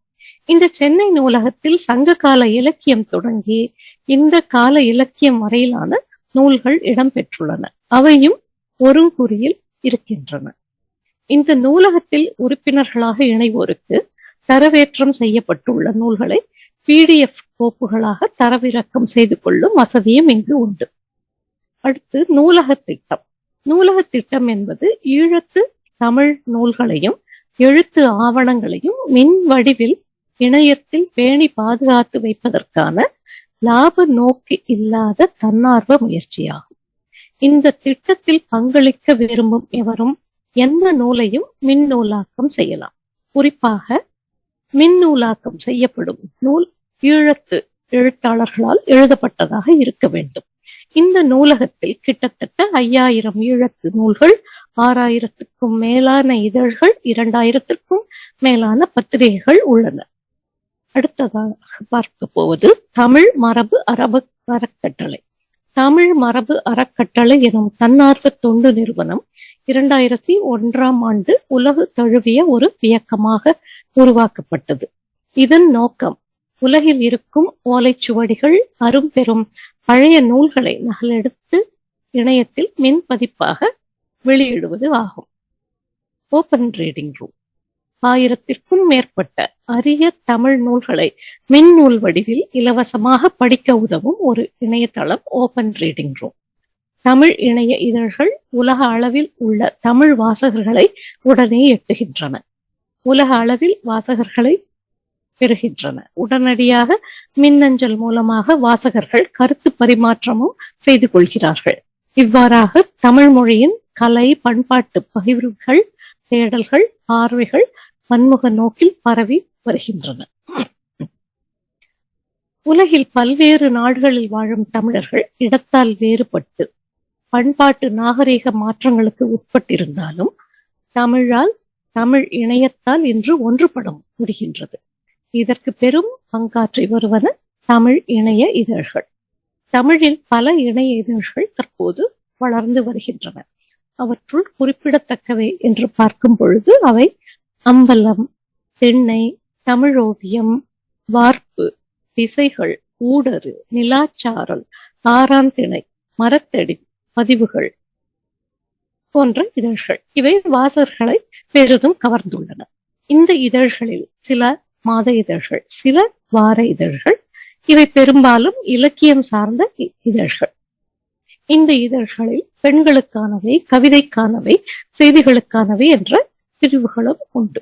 இந்த சென்னை நூலகத்தில் சங்க கால இலக்கியம் தொடங்கி இந்த கால இலக்கியம் வரையிலான நூல்கள் இடம்பெற்றுள்ளன. அவையும் ஒருங்குறியில் இருக்கின்றன. இந்த நூலகத்தில் உறுப்பினர்களாக இணைவோருக்கு தரவேற்றம் செய்யப்பட்டுள்ள நூல்களை PDF கோப்புகளாக தரவிறக்கம் செய்து கொள்ளும் வசதியும் இங்கு உண்டு. அடுத்து நூலக திட்டம். நூலக திட்டம் என்பது ஈழத்து தமிழ் நூல்களையும் எழுத்து ஆவணங்களையும் மின் வடிவில் இணையத்தில் பேணி பாதுகாத்து வைப்பதற்கான லாப நோக்கு இல்லாத தன்னார்வ முயற்சியாகும். இந்த திட்டத்தில் பங்களிக்க விரும்பும் எவரும் எந்த நூலையும் மின் நூலாக்கம் செய்யலாம். குறிப்பாக மின் நூலாக்கம் செய்யப்படும் நூல் ஈழத்து எழுத்தாளர்களால் எழுதப்பட்டதாக இருக்க வேண்டும். இந்த நூலகத்தில் கிட்டத்தட்ட 5000 ஈழத்து நூல்கள், 6000க்கும் மேலான இதழ்கள், 2000க்கும் மேலான பத்திரிகைகள் உள்ளன. அடுத்ததாக பார்க்க போவது தமிழ் மரபு அறக்கட்டளை. தமிழ் மரபு அறக்கட்டளை எனும் தன்னார்வ தொண்டு நிறுவனம் 2001ஆம் ஆண்டு உலகு தழுவிய ஒரு இயக்கமாக உருவாக்கப்பட்டது. இதன் நோக்கம் உலகில் இருக்கும் ஓலைச்சுவடிகள், அரும்பெரும் பழைய நூல்களை நகலெடுத்து இணையத்தில் மின் பதிப்பாக வெளியிடுவது ஆகும். Open reading room. 1000த்திற்கும் மேற்பட்ட அரிய தமிழ் நூல்களை மின்னூல் வடிவில் இலவசமாக படிக்க உதவும் ஒரு இணையதளம் ஓபன் ரீடிங் ரூம். தமிழ் இணைய இதழ்கள் உலக அளவில் உள்ள தமிழ் வாசகர்களை உடனே எட்டுகின்றன. உலக அளவில் வாசகர்களை பெறுகின்றன. உடனடியாக மின்னஞ்சல் மூலமாக வாசகர்கள் கருத்து பரிமாற்றமும் செய்து கொள்கிறார்கள். இவ்வாறாக தமிழ் மொழியின் கலை பண்பாட்டு பகிர்வுகள், தேடல்கள், பார்வைகள் பன்முக நோக்கில் பரவி வருகின்றன. உலகில் பல்வேறு நாடுகளில் வாழும் தமிழர்கள் இடத்தால் வேறுபட்டு பண்பாட்டு நாகரீக மாற்றங்களுக்கு உட்பட்டிருந்தாலும் தமிழால், தமிழ் இணையத்தால் இன்று ஒன்றுபட முடிகின்றது. இதற்கு பெரும் பங்காற்றி வருவன தமிழ் இணைய இதழ்கள். தமிழில் பல இணைய இதழ்கள் தற்போது வளர்ந்து வருகின்றன. அவற்றுள் குறிப்பிடத்தக்கவை என்று பார்க்கும் பொழுது அவை அம்பலம், திண்ணை, தமிழோவியம், வார்ப்பு, திசைகள், ஊடறு, நிலாச்சாரல், ஆறாந்திணை, மரத்தடி பதிவுகள் போன்ற இதழ்கள். இவை வாசகர்களை பெரிதும் கவர்ந்துள்ளன. இந்த இதழ்களில் சில மாத இதழ்கள், சில வார இதழ்கள், இவை பெரும்பாலும் இலக்கியம் சார்ந்த இதழ்கள். இந்த இதழ்களில் பெண்களுக்கானவை, கவிதைக்கானவை, செய்திகளுக்கானவை என்ற பிரிவுகளும் உண்டு.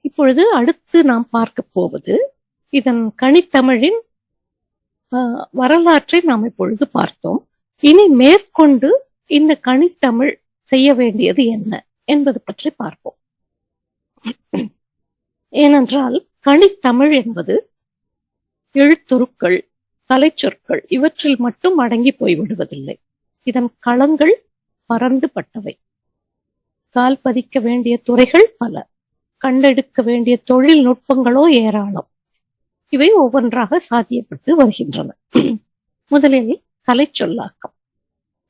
இப்பொழுது அடுத்து நாம் பார்க்க போவது இதன் கனித்தமிழின் வரலாற்றை நாம் இப்பொழுது பார்த்தோம். இனி மேற்கொண்டு இந்த கனித்தமிழ் செய்ய வேண்டியது என்ன என்பது பற்றி பார்ப்போம். ஏனென்றால் கனித்தமிழ் என்பது எழுத்துருக்கள், கலைச்சொற்கள் இவற்றில் மட்டும் அடங்கி போய்விடுவதில்லை. இதன் களங்கள் பரந்துபட்டவை. கால் பதிக்க வேண்டிய துறைகள் பல, கண்டெடுக்க வேண்டிய தொழில்நுட்பங்களோ ஏராளம். இவை ஒவ்வொன்றாக சாத்தியப்பட்டு வருகின்றன. முதலில் கலைச்சொல்லாக்கம்.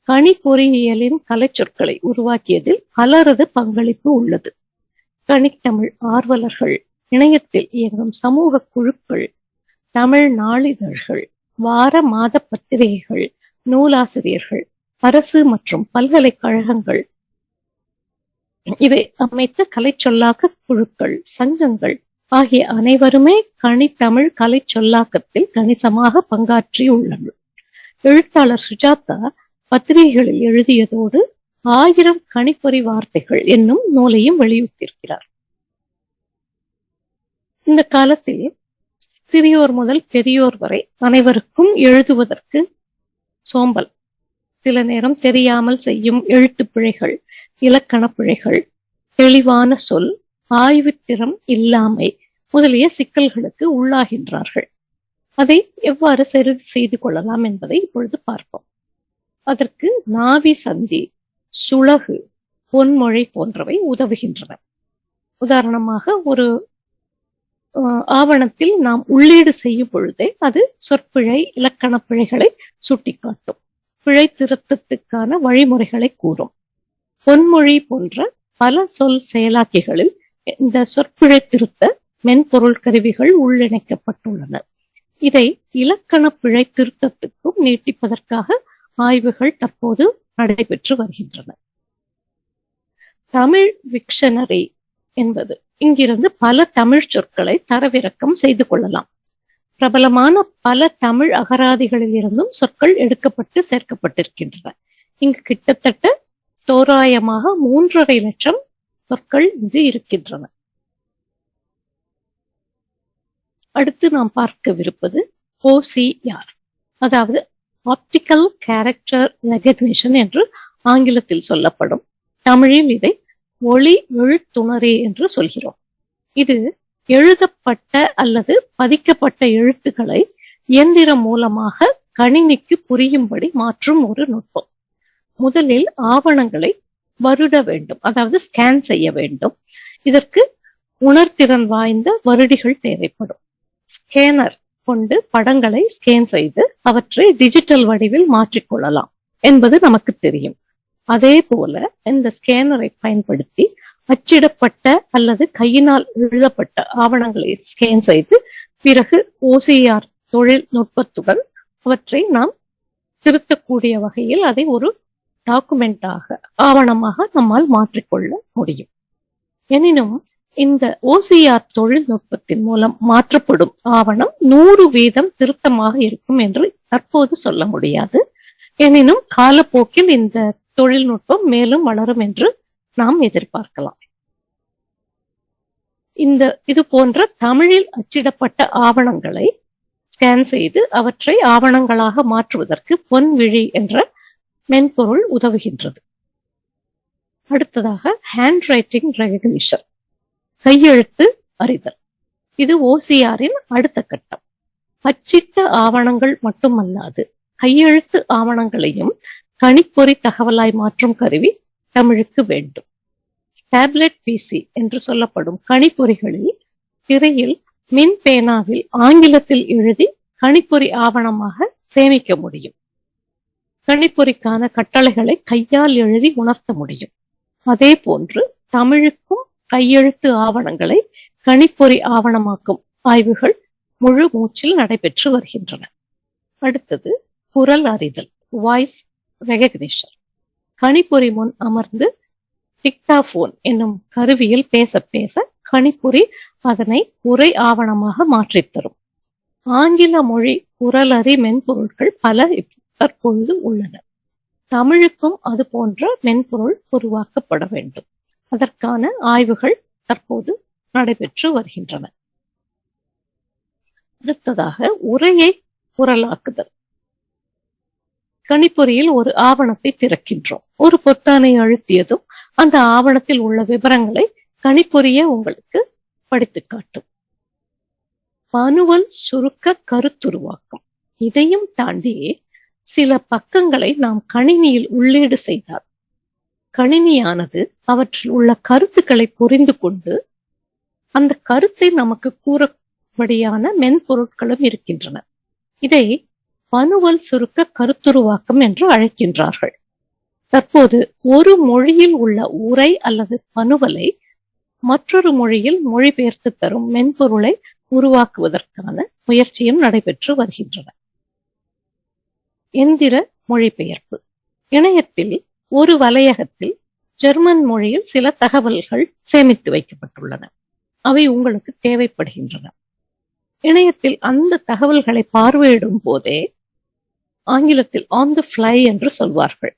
கனி பொறியியலின் கலைச்சொற்களை உருவாக்கியதில் பலரது பங்களிப்பு உள்ளது. கனித்தமிழ் ஆர்வலர்கள், இணையத்தில் இயங்கும் சமூக குழுக்கள், தமிழ் நாளிதழ்கள், வார மாத பத்திரிகைகள், நூலாசிரியர்கள், அரசு மற்றும் பல்கலைக்கழகங்கள் இவை அமைத்த கலைச்சொல்லாக்க குழுக்கள், சங்கங்கள் ஆகிய அனைவருமே கனித்தமிழ் கலை சொல்லாக்கத்தில் கணிசமாக பங்காற்றியுள்ளனர். எழுத்தாளர் சுஜாதா பத்திரிகைகளில் எழுதியதோடு 1000 கணிப்பொறி வார்த்தைகள் என்னும் நூலையும் வெளியிட்டிருக்கிறார். இந்த காலத்தில் சிறியோர் முதல் பெரியோர் வரை அனைவருக்கும் எழுதுவதற்கு சோம்பல், சில நேரம் தெரியாமல் செய்யும் எழுத்து பிழைகள், இலக்கண பிழைகள், தெளிவான சொல், ஆய்வுத்திறம் இல்லாமை முதலிய சிக்கல்களுக்கு உள்ளாகின்றார்கள். அதை எவ்வாறு சரி செய்து கொள்ளலாம் என்பதை இப்பொழுது பார்ப்போம். அதற்கு நாவி சந்தி, சுளகு, பொன்மொழி போன்றவை உதவுகின்றன. உதாரணமாக ஒரு ஆவணத்தில் நாம் உள்ளீடு செய்யும் பொழுதே அது சொற்பிழை, இலக்கண பிழைகளை சுட்டிக்காட்டும். பிழை திருத்தத்துக்கான வழிமுறைகளை கூறும். பொன்மொழி போன்ற பல சொல் செயலாக்கிகளில் இந்த சொற்பிழை திருத்த மென்பொருள் கருவிகள் உள்ளிணைக்கப்பட்டுள்ளன. இதை இலக்கண பிழை திருத்தத்துக்கும் நீட்டிப்பதற்காக ஆய்வுகள் தற்போது நடைபெற்று வருகின்றன. தமிழ் விக்ஷனரி என்பது இங்கிருந்து பல தமிழ் சொற்களை தரவிறக்கம் செய்து கொள்ளலாம். பிரபலமான பல தமிழ் அகராதிகளில் இருந்தும் சொற்கள் எடுக்கப்பட்டு சேர்க்கப்பட்டிருக்கின்றன. இங்கு கிட்டத்தட்ட தோராயமாக 3.5 லட்சம் சொற்கள் இங்கு இருக்கின்றன. அடுத்து நாம் பார்க்கவிருப்பது OCR, அதாவது ஆப்டிக்கல் கேரக்டர் ரெகக்னிஷன் என்று ஆங்கிலத்தில் சொல்லப்படும். தமிழில் இதை ஒளி எழுத்துணரி என்று சொல்கிறோம். இது எழுதப்பட்ட அல்லது பதிக்கப்பட்ட எழுத்துக்களை இயந்திரம் மூலமாக கணினிக்கு புரியும்படி மாற்றும் ஒரு நுட்பம். முதலில் ஆவணங்களை வருட வேண்டும், அதாவது ஸ்கேன் செய்ய வேண்டும். இதற்கு உணர்திறன் வாய்ந்த வருடிகள் தேவைப்படும். ஸ்கேனர் கொண்டு படங்களை ஸ்கேன் செய்து அவற்றை டிஜிட்டல் வடிவில் மாற்றிக்கொள்ளலாம் என்பது நமக்கு தெரியும். அதே போல இந்த ஸ்கேனரை பயன்படுத்தி அச்சிடப்பட்ட அல்லது கையினால் எழுதப்பட்ட ஆவணங்களை ஸ்கேன் செய்து பிறகு OCR தொழில்நுட்பத்துடன் அவற்றை நாம் திருத்தக்கூடிய வகையில் அதை ஒரு டாக்குமெண்டாக ஆவணமாக நம்மால் மாற்றிக்கொள்ள முடியும். எனினும் இந்த OCR தொழில்நுட்பத்தின் மூலம் மாற்றப்படும் ஆவணம் 100% திருத்தமாக இருக்கும் என்று தற்போது சொல்ல முடியாது. எனினும் காலப்போக்கில் இந்த தொழில்நுட்பம் மேலும் வளரும் என்று நாம் எதிர்பார்க்கலாம். இது போன்ற தமிழில் அச்சிடப்பட்ட ஆவணங்களை ஸ்கேன் செய்து அவற்றை ஆவணங்களாக மாற்றுவதற்கு பொன்விழி என்ற மென்பொருள் உதவுகின்றது. அடுத்ததாக ஹேண்ட் ரைட்டிங் ரெகக்னிஷன், கையெழுத்து அறிதல். இது OCRின் அடுத்த கட்டம். அச்சிட்ட ஆவணங்கள் மட்டுமல்லாது கையெழுத்து ஆவணங்களையும் கணிப்பொறி தகவலாய் மாற்றும் கருவி தமிழுக்கு வேண்டும். டேப்லெட் PC என்று சொல்லப்படும் கணிப்பொறிகளில் திரையில் மின் பேனாவில் ஆங்கிலத்தில் எழுதி கணிப்பொறி ஆவணமாக சேமிக்க முடியும். கணிப்பொறிக்கான கட்டளைகளை கையால் எழுதி உணர்த்த முடியும். அதே போன்று தமிழுக்கும் கையெழுத்து ஆவணங்களை கணிப்பொறி ஆவணமாக்கும் ஆய்வுகள் முழு மூச்சில் நடைபெற்று வருகின்றன. அடுத்தது குரல் அறிதல், வாய்ஸ் ரெகக்னிஷன். கணிப்பொறி முன் அமர்ந்து டிக்டாபோன் என்னும் கருவியில் பேச பேச கணிப்பொறி அதனை உரை ஆவணமாக மாற்றித்தரும். ஆங்கில மொழி குரலறி மென்பொருட்கள் பல தற்பொழுது உள்ளன. தமிழுக்கும் அது போன்ற மென்பொருள் உருவாக்கப்பட வேண்டும். அதற்கான ஆய்வுகள் தற்போது நடைபெற்று வருகின்றன. அடுத்ததாக உரையை குரலாக்குதல். கணிப்பொறியில் ஒரு ஆவணத்தை திறக்கின்றோம். ஒரு பொத்தானை அழுத்தியதும் அந்த ஆவணத்தில் உள்ள விவரங்களை கணிப்பொறியே உங்களுக்கு படித்து காட்டும். பனுவல் சுருக்க கருத்துருவாக்கம். இதையும் தாண்டி சில பக்கங்களை நாம் கணினியில் உள்ளீடு செய்தால் கணினியானது அவற்றில் உள்ள கருத்துக்களை புரிந்து கொண்டு அந்த கருத்தை நமக்கு கூறபடியான மென்பொருட்களும் இருக்கின்றன. இதை பனுவல் சுருக்க கருத்துருவாக்கம் என்று அழைக்கின்றார்கள். தற்போது ஒரு மொழியில் உள்ள உரை அல்லது பனுவலை மற்றொரு மொழியில் மொழிபெயர்த்து தரும் மென்பொருளை உருவாக்குவதற்கான முயற்சியும் நடைபெற்று வருகின்றன. எந்திர மொழிபெயர்ப்பு. இணையத்தில் ஒரு வலையகத்தில் ஜெர்மன் மொழியில் சில தகவல்கள் சேமித்து வைக்கப்பட்டுள்ளன. அவை உங்களுக்கு தேவைப்படுகின்றன. இணையத்தில் அந்த தகவல்களை பார்வையிடும் போதே ஆங்கிலத்தில் ஆன் தி ஃப்ளை என்று சொல்வார்கள்.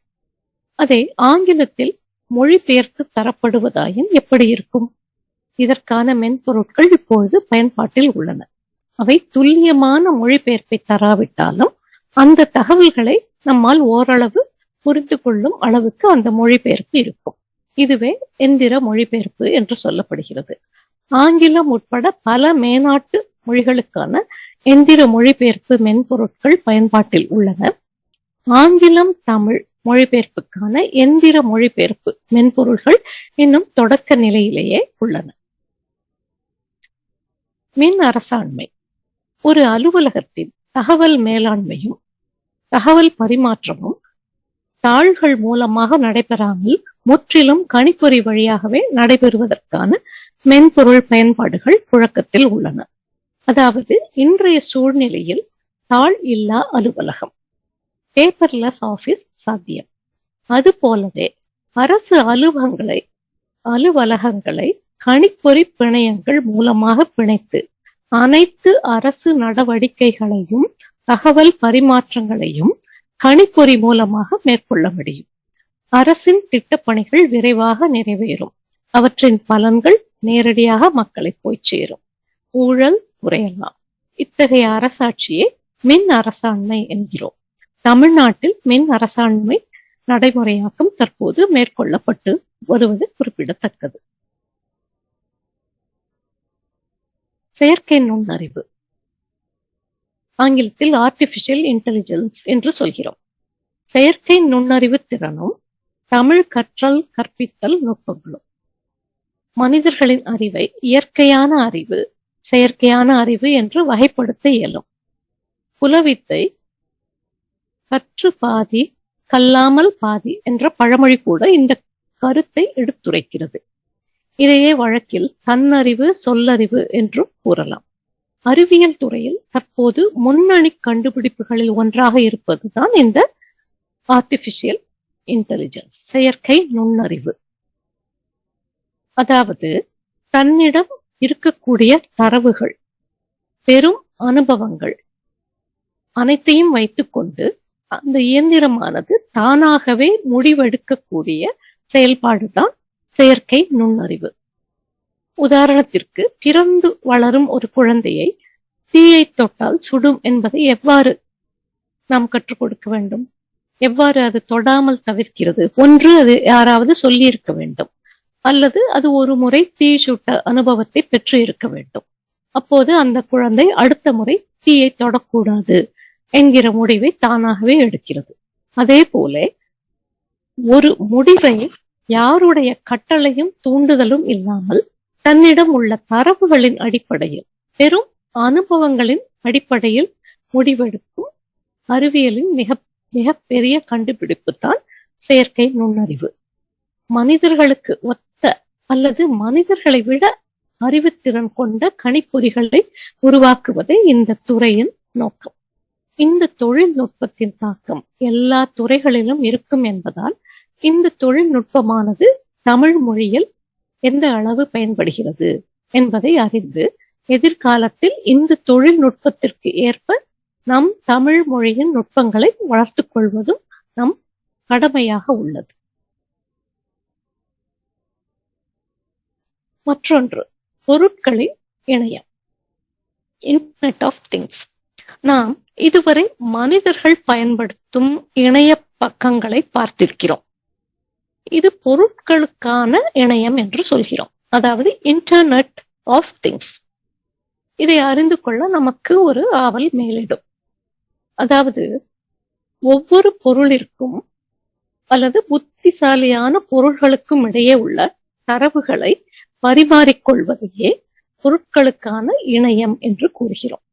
அதை ஆங்கிலத்தில் மொழிபெயர்த்து தரப்படுவதாயின் எப்படி இருக்கும்? இதற்கான மென்பொருட்கள் இப்பொழுது பயன்பாட்டில் உள்ளன. அவை துல்லியமான மொழிபெயர்ப்பை தராவிட்டாலும் அந்த தகவல்களை நம்மால் ஓரளவு புரிந்து கொள்ளும் அளவுக்கு அந்த மொழிபெயர்ப்பு இருக்கும். இதுவே எந்திர மொழிபெயர்ப்பு என்று சொல்லப்படுகிறது. ஆங்கிலம் உட்பட பல மேனாட்டு மொழிகளுக்கான எந்திர மொழிபெயர்ப்பு மென்பொருட்கள் பயன்பாட்டில் உள்ளன. ஆங்கிலம் தமிழ் மொழிபெயர்ப்புக்கான எந்திர மொழிபெயர்ப்பு மென்பொருள்கள் இன்னும் தொடக்க நிலையிலேயே உள்ளன. மின் அரசாண்மை. ஒரு அலுவலகத்தின் தகவல் மேலாண்மையும் தகவல் பரிமாற்றமும் தாள்கள் மூலமாக நடைபெறாமல் முற்றிலும் கணிப்பொறி வழியாகவே நடைபெறுவதற்கான மென்பொருள் பயன்பாடுகள் புழக்கத்தில் உள்ளன. அதாவது இன்றைய சூழ்நிலையில் தாள் இல்லா அலுவலகம், பேப்பர்லெஸ் ஆபீஸ் சாத்தியம். அது போலவே அரசு அலுவலகங்களை கணிப்பொறி பிணையங்கள் மூலமாக பிணைத்து அனைத்து அரசு நடவடிக்கைகளையும் தகவல் பரிமாற்றங்களையும் கணிப்பொறி மூலமாக மேற்கொள்ள முடியும். அரசின் திட்டப்பணிகள் விரைவாக நிறைவேறும். அவற்றின் பலன்கள் நேரடியாக மக்களை போய் சேரும். ஊழல் குறையலாம். இத்தகைய அரசாட்சியை மின் அரசாண்மை என்கிறோம். தமிழ்நாட்டில் மின் அரசாண்மை நடைமுறையாக்கம் தற்போது மேற்கொள்ளப்பட்டு வருவது குறிப்பிடத்தக்கது. செயற்கை நுண்ணறிவு, ஆங்கிலத்தில் ஆர்டிபிஷியல் இன்டெலிஜென்ஸ் என்று சொல்கிறோம். செயற்கை நுண்ணறிவு திறனும் தமிழ் கற்றல் கற்பித்தல் நுட்பங்களும் மனிதர்களின் அறிவை இயற்கையான அறிவு, செயற்கையான அறிவு என்று வகைப்படுத்த இயலும். புலவித்தை கற்று பாதி கல்லாமல் பாதி என்ற பழமொழி கூட இந்த கருத்தை எடுத்துரைக்கிறது. இதையே வழக்கில் தன்னறிவு சொல்லறிவு என்றும் கூறலாம். அறிவியல் துறையில் தற்போது முன்னணி கண்டுபிடிப்புகளில் ஒன்றாக இருப்பதுதான் இந்த ஆர்டிபிஷியல் இன்டெலிஜென்ஸ், செயற்கை நுண்ணறிவு. அதாவது தன்னிடம் இருக்கக்கூடிய தரவுகள், பெரும் அனுபவங்கள் அனைத்தையும் வைத்துக்கொண்டு அந்த இயந்திரமானது தானாகவே முடிவெடுக்கக்கூடிய செயல்பாடுதான் செயற்கை நுண்ணறிவு. உதாரணத்திற்கு, பிறந்து வளரும் ஒரு குழந்தையை தீயை தொட்டால் சுடும் என்பதை எவ்வாறு நாம் கற்றுக் கொடுக்க வேண்டும்? எவ்வாறு அது தொடாமல் தவிர்க்கிறது? ஒன்று, அது யாராவது சொல்லி இருக்க வேண்டும், அல்லது அது ஒரு முறை தீ சுட்ட அனுபவத்தை பெற்று இருக்க வேண்டும். அப்போது அந்த குழந்தை அடுத்த முறை தீயை தொடக்கூடாது என்கிற முடிவை தானாகவே எடுக்கிறது. அதே போல ஒரு முடிவை யாருடைய கட்டளையும் தூண்டுதலும் இல்லாமல் தன்னிடம் உள்ள தரவுகளின் அடிப்படையில், பெரும் அனுபவங்களின் அடிப்படையில் முடிவெடுக்கும் அறிவியலின் மிக மிக பெரிய கண்டுபிடிப்பு தான் செயற்கை நுண்ணறிவு. மனிதர்களுக்கு ஒத்த அல்லது மனிதர்களை விட அறிவுத்திறன் கொண்ட கணிப்பொறிகளை உருவாக்குவதே இந்த துறையின் நோக்கம். இந்த தொழில்நுட்பத்தின் தாக்கம் எல்லா துறைகளிலும் இருக்கும் என்பதால் இந்த தொழில்நுட்பமானது தமிழ் மொழியில் எந்த அளவு பயன்படுகிறது என்பதை அறிந்து எதிர்காலத்தில் இந்த தொழில்நுட்பத்திற்கு ஏற்ப நம் தமிழ் மொழியின் நுட்பங்களை வளர்த்துக் கொள்வதும் நம் கடமையாக உள்ளது. மற்றொன்று, பொருட்களின் இணையம், இன்டர்நெட் ஆஃப் திங்ஸ். நாம் இதுவரை மனிதர்கள் பயன்படுத்தும் இணைய பக்கங்களை பார்த்திருக்கிறோம். இது பொருட்களுக்கான இணையம் என்று சொல்கிறோம், அதாவது இன்டர்நெட் ஆஃப் திங்ஸ். இதை அறிந்து கொள்ள நமக்கு ஒரு ஆவல் மேலிடும். அதாவது ஒவ்வொரு பொருளிற்கும் அல்லது புத்திசாலியான பொருள்களுக்கும் இடையே உள்ள தரவுகளை பரிமாறிக்கொள்வதையே பொருட்களுக்கான இணையம் என்று கூறுகிறோம்.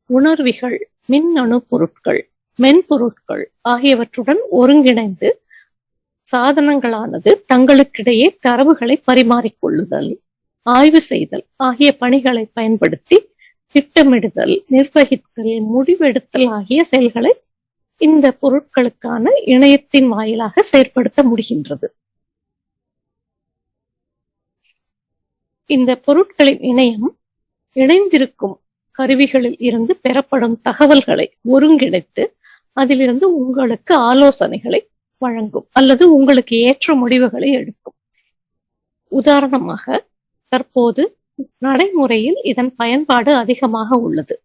உணர்விகள், மின்னணு பொருட்கள், மென்பொருட்கள் ஆகியவற்றுடன் ஒருங்கிணைந்து சாதனங்களானது தங்களுக்கிடையே தரவுகளை பரிமாறிக்கொள்ளுதல், ஆய்வு செய்தல் ஆகிய பணிகளை பயன்படுத்தி திட்டமிடுதல், நிர்வகித்தல், முடிவெடுத்தல் ஆகிய செயல்களை இந்த பொருட்களுக்கான இணையத்தின் வாயிலாக செயற்படுத்த முடிகின்றது. இந்த பொருட்களின் இணையம் இணைந்திருக்கும் கருவிகளில் இருந்து பெறப்படும் தகவல்களை ஒருங்கிணைத்து அதிலிருந்து உங்களுக்கு ஆலோசனைகளை வழங்கும் அல்லது உங்களுக்கு ஏற்ற முடிவுகளை எடுக்கும். உதாரணமாக, தற்போது நடைமுறையில் இதன் பயன்பாடு அதிகமாக உள்ளது.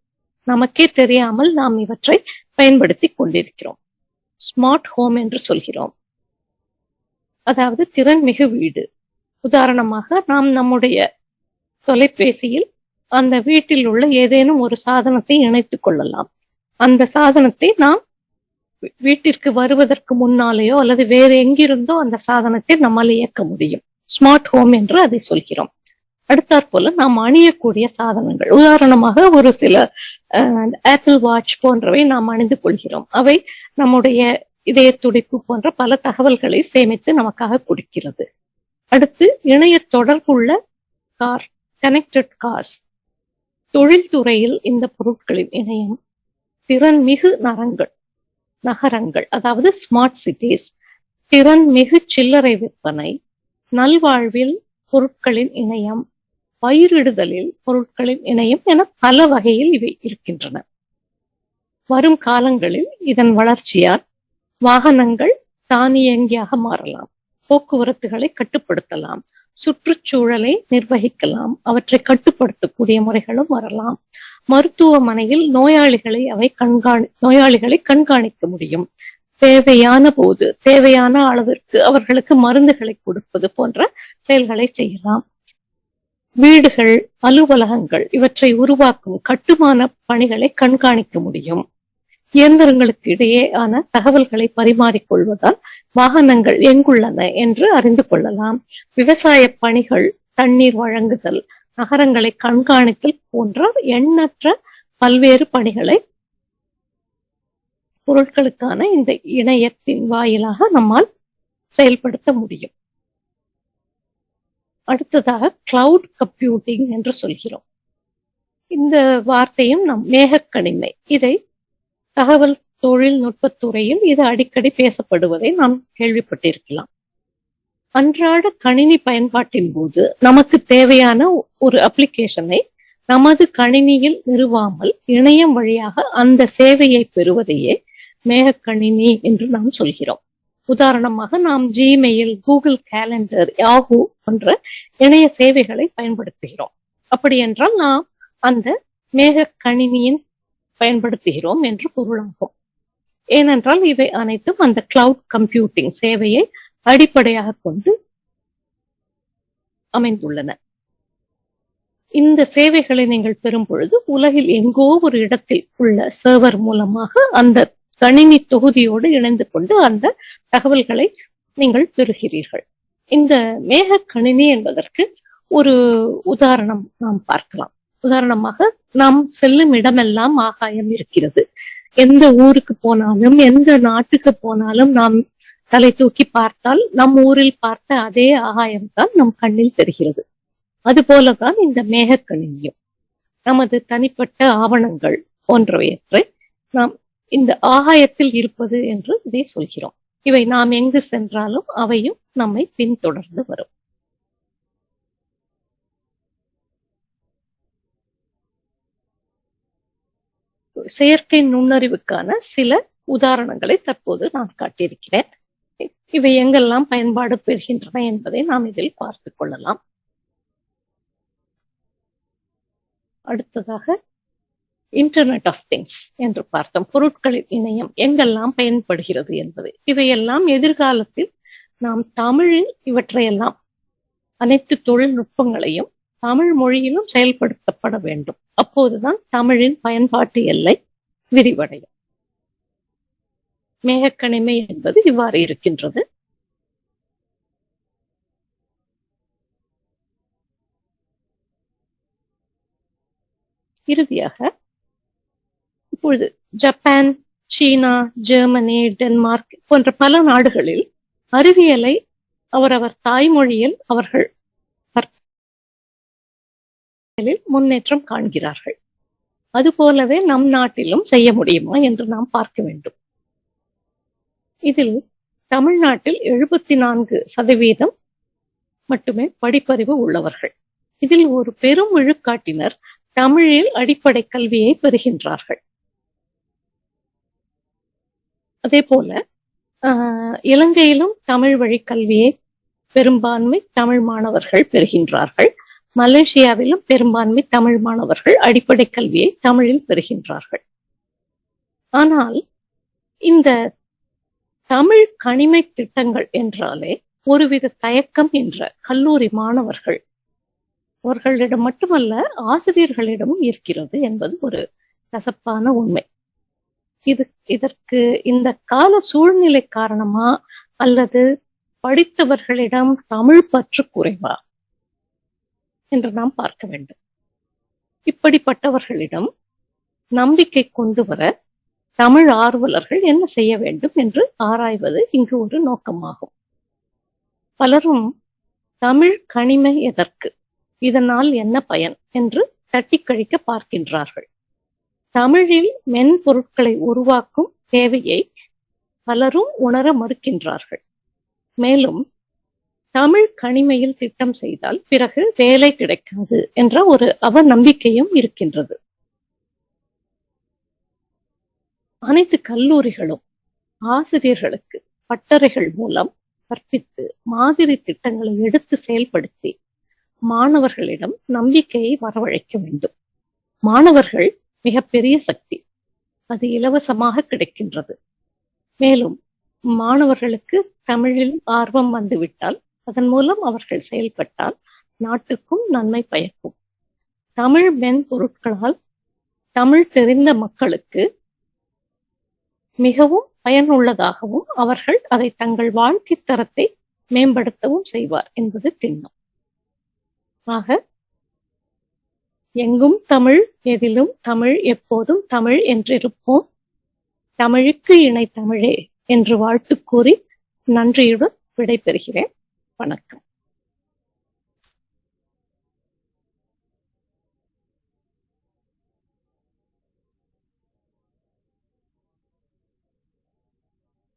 நமக்கே தெரியாமல் நாம் இவற்றை பயன்படுத்தி கொண்டிருக்கிறோம். ஸ்மார்ட் ஹோம் என்று சொல்கிறோம், அதாவது திறன்மிகு வீடு. உதாரணமாக, நாம் நம்முடைய தொலைபேசியில் அந்த வீட்டில் உள்ள ஏதேனும் ஒரு சாதனத்தை இணைத்துக் கொள்ளலாம். அந்த சாதனத்தை நாம் வீட்டிற்கு வருவதற்கு முன்னாலேயோ அல்லது வேறு எங்கிருந்தோ அந்த சாதனத்தை நம்மால் இயக்க முடியும். ஸ்மார்ட் ஹோம் என்று அதை சொல்கிறோம். அடுத்தாற்போல நாம் அணியக்கூடிய சாதனங்கள், உதாரணமாக ஒரு சில ஆப்பிள் வாட்ச் போன்றவை நாம் அணிந்து கொள்கிறோம். அவை நம்முடைய இதய துடிப்பு போன்ற பல தகவல்களை சேமித்து நமக்காக கொடுக்கிறது. அடுத்து, இணைய தொடர்புள்ள கார், கனெக்டட் கார்ஸ். தொழில்துறையில் இந்த பொருட்களின் இணையம், திறன்மிகு நகரங்கள் அதாவது ஸ்மார்ட் சிட்டிஸ், திறன்மிகு சில்லறை விற்பனை, நல்வாழ்வில் பொருட்களின் இணையம், பயிரிடுதலில் பொருட்களின் இணையம் என பல வகையில் இவை இருக்கின்றன. வரும் காலங்களில் இதன் வளர்ச்சியால் வாகனங்கள் தானியங்கியாக மாறலாம், போக்குவரத்துகளை கட்டுப்படுத்தலாம், சுற்றுச்சூழலை நிர்வகிக்கலாம், அவற்றை கட்டுப்படுத்தக்கூடிய முறைகளும் வரலாம். மருத்துவமனையில் நோயாளிகளை கண்காணிக்க முடியும். தேவையான போது தேவையான அளவிற்கு அவர்களுக்கு மருந்துகளை கொடுப்பது போன்ற செயல்களை செய்யலாம். வீடுகள், அலுவலகங்கள் இவற்றை உருவாக்கும் கட்டுமான பணிகளை கண்காணிக்க முடியும். இயந்திரங்களுக்கு இடையேயான தகவல்களை பரிமாறிக்கொள்வதால் வாகனங்கள் எங்குள்ளன என்று அறிந்து கொள்ளலாம். விவசாய பணிகள், தண்ணீர் வழங்குதல், நகரங்களை கண்காணித்தல் போன்ற எண்ணற்ற பல்வேறு பணிகளை பொருட்களுக்கான இந்த இணையத்தின் வாயிலாக நம்மால் செயல்படுத்த முடியும். அடுத்ததாக கிளவுட் கம்ப்யூட்டிங் என்று சொல்கிறோம். இந்த வார்த்தையும் நம் மேகக்கணிமை, இதை தகவல் தொழில்நுட்பத் துறையில் இது அடிக்கடி பேசப்படுவதை நாம் கேள்விப்பட்டிருக்கலாம். அன்றாட கணினி பயன்பாட்டின் போது நமக்கு தேவையான ஒரு அப்ளிகேஷனை நமது கணினியில் நிறுவாமல் இணையம் வழியாக அந்த சேவையை பெறுவதையே மேகக்கணினி என்று நாம் சொல்கிறோம். உதாரணமாக நாம் ஜிமெயில், கூகுள் கேலண்டர், யாஹூ போன்ற இணைய சேவைகளை பயன்படுத்துகிறோம். அப்படி என்றால் நாம் அந்த மேகக்கணினியின் பயன்படுத்துகிறோம் என்று பொருளாகும். ஏனென்றால் இவை அனைத்தும் அந்த கிளவுட் கம்ப்யூட்டிங் சேவையை அடிப்படையாக கொண்டு அமைந்துள்ளன. இந்த சேவைகளை நீங்கள் பெறும் பொழுது உலகில் எங்கோ ஒரு இடத்தில் உள்ள சர்வர் மூலமாக அந்த கணினி தொகுதியோடு இணைந்து கொண்டு அந்த தகவல்களை நீங்கள் பெறுகிறீர்கள். இந்த மேக கணினி என்பதற்கு ஒரு உதாரணம் நாம் பார்க்கலாம். உதாரணமாக நாம் செல்லும் இடமெல்லாம் ஆகாயம் இருக்கிறது. எந்த ஊருக்கு போனாலும் எந்த நாட்டுக்கு போனாலும் நாம் தலை தூக்கி பார்த்தால் நம் ஊரில் பார்த்த அதே ஆகாயம்தான் நம் கண்ணில் தெரிகிறது. அதுபோலதான் இந்த மேக கணினியும் நமது தனிப்பட்ட ஆவணங்கள் போன்றவற்றை நாம் இந்த ஆகாயத்தில் இருப்பது என்று இதை சொல்கிறோம். இவை நாம் எங்கு சென்றாலும் அவையும் நம்மை பின்தொடர்ந்து வரும். செயற்கை நுண்ணறிவுக்கான சில உதாரணங்களை தற்போது நான் காட்டியிருக்கிறேன். இவை எங்கெல்லாம் பயன்பாடு பெறுகின்றன என்பதை நாம் இதில் பார்த்துக் கொள்ளலாம். அடுத்ததாக இன்டர்நெட் ஆஃப் திங்ஸ் என்று பார்த்தோம். பொருட்களின் இணையம் எங்கெல்லாம் பயன்படுகிறது என்பது. இவையெல்லாம் எதிர்காலத்தில் நாம் தமிழில் இவற்றையெல்லாம் அனைத்து தொழில்நுட்பங்களையும் தமிழ் மொழியிலும் செயல்படுத்தப்பட வேண்டும். அப்போதுதான் தமிழின் பயன்பாட்டு எல்லை விரிவடையும். மேகக்கணிமை என்பது இவ்வாறு இருக்கின்றது. இறுதியாக இப்பொழுது ஜப்பான், சீனா, ஜெர்மனி, டென்மார்க் போன்ற பல நாடுகளில் அறிவியலை அவரவர் தாய்மொழியில் அவர்கள் முன்னேற்றம் காண்கிறார்கள். அதுபோலவே நம் நாட்டிலும் செய்ய முடியுமா என்று நாம் பார்க்க வேண்டும். இதில் தமிழ்நாட்டில் 74% மட்டுமே படிப்பறிவு உள்ளவர்கள். இதில் ஒரு பெரும் விழுக்காட்டினர் தமிழில் அடிப்படை கல்வியை பெறுகின்றார்கள். அதே போல இலங்கையிலும் தமிழ் வழி கல்வியை பெரும்பான்மை தமிழ் மாணவர்கள் பெறுகின்றார்கள். மலேசியாவிலும் பெரும்பான்மை தமிழ் மாணவர்கள் அடிப்படை கல்வியை தமிழில் பெறுகின்றார்கள். ஆனால் இந்த தமிழ் கணிமை திட்டங்கள் என்றாலே ஒருவித தயக்கம் என்ற கல்லூரி மாணவர்கள் அவர்களிடம் மட்டுமல்ல ஆசிரியர்களிடமும் இருக்கிறது என்பது ஒரு கசப்பான உண்மை. இதற்கு இந்த கால சூழ்நிலை காரணமா அல்லது படித்தவர்களிடம் தமிழ் பற்று குறைவா என்று நாம் பார்க்க வேண்டும். இப்படிப்பட்டவர்களிடம் நம்பிக்கை கொண்டு வர தமிழ் ஆர்வலர்கள் என்ன செய்ய வேண்டும் என்று ஆராய்வது இங்கு ஒரு நோக்கமாகும். பலரும் தமிழ் கணிமை எதற்கு, இதனால் என்ன பயன் என்று தட்டி கழிக்க பார்க்கின்றார்கள். தமிழில் மென்பொருட்களை உருவாக்கும் தேவையை பலரும் உணர மறுக்கின்றார்கள். மேலும் தமிழ் கணிமையில் திட்டம் செய்தால் பிறகு வேலை கிடைக்காது என்ற ஒரு அவநம்பிக்கையும் இருக்கின்றது. அனைத்து கல்லூரிகளும் ஆசிரியர்களுக்கு பட்டறைகள் மூலம் கற்பித்து மாதிரி திட்டங்களை எடுத்து செயல்படுத்தி மாணவர்களிடம் நம்பிக்கையை வரவழைக்க வேண்டும். மாணவர்கள் மிகப்பெரிய சக்தி, அது இலவசமாக கிடைக்கின்றது. மேலும் மாணவர்களுக்கு தமிழில் ஆர்வம் வந்துவிட்டால் அதன் மூலம் அவர்கள் செயல்பட்டால் நாட்டுக்கும் நன்மை பயக்கும். தமிழ் மென்பொருட்களால் தமிழ் தெரிந்த மக்களுக்கு மிகவும் பயனுள்ளதாகவும் அவர்கள் அதை தங்கள் வாழ்க்கை தரத்தை மேம்படுத்தவும் செய்வார் என்பது திண்ணம். ஆக எங்கும் தமிழ், எதிலும் தமிழ், எப்போதும் தமிழ் என்றிருப்போம். தமிழுக்கு இணை தமிழே என்று வாழ்த்து கூறி நன்றியுடன் விடைபெறுகிறேன். வணக்கம்.